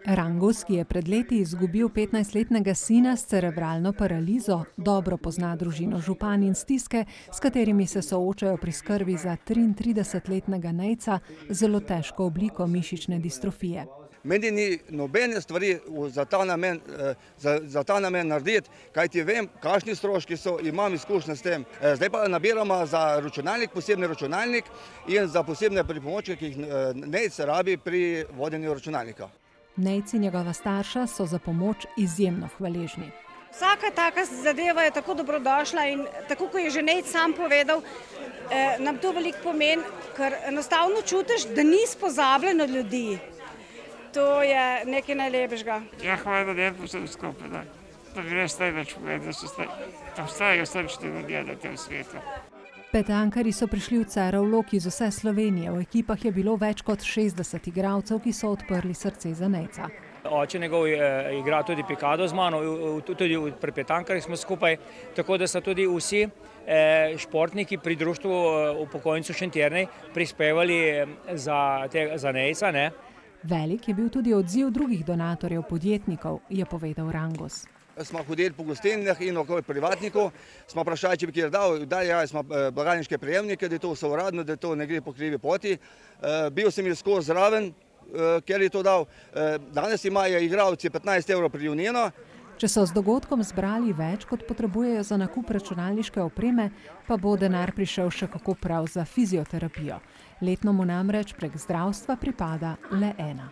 Rangus, ki je pred leti izgubil 15-letnega sina s cerebralno paralizo, dobro pozna družino župan in stiske, s katerimi se soočajo pri skrbi za 33-letnega Nejca z zelo težko obliko mišične distrofije. Meni ni nobene stvari za ta namen narediti, kajti vem, kakšni stroški so, imam izkušnje s tem. Zdaj pa nabiramo za računalnik, posebni računalnik in za posebne pripomočke, ki jih Nejc rabi pri vodenju računalnika. Nejc in njegova starša so za pomoč izjemno hvaležni. Vsaka taka zadeva je tako dobrodošla in tako, kot je že Nejc sam povedal, nam to veliko pomeni, ker enostavno čutiš, da nisi pozabljen od ljudi. To je nekaj najlepšega. Ja, hvala lepo vsem skupaj, da bi res največ povedal, da obstajajo srčni ljudje na tem svetu. Petankarji so prišli v Cerov Log iz vse Slovenije. V ekipah je bilo več kot 60 igralcev, ki so odprli srce za Nejca. Oče njegov igra tudi pikado z mano, tudi pri Petankarjih smo skupaj, tako da so tudi vsi športniki pri društvu upokojencev Šentjernej prispevali za Nejca. Velik je bil tudi odziv drugih donatorjev podjetnikov, je povedal Rangus. Smo hodili po gostilnah in okoli privatnikov, smo vprašali, če bi kjer dal, smo blagajniške prejemnike, da je to vse uradno, da to ne gre po krivi poti. Bil sem jih skozi zraven, ker je to dal. Danes imajo igralci 15 evrov prijavnino. Če so z dogodkom zbrali več, kot potrebujejo za nakup računalniške opreme, pa bo denar prišel še kako prav za fizioterapijo. Letno mu namreč prek zdravstva pripada le ena.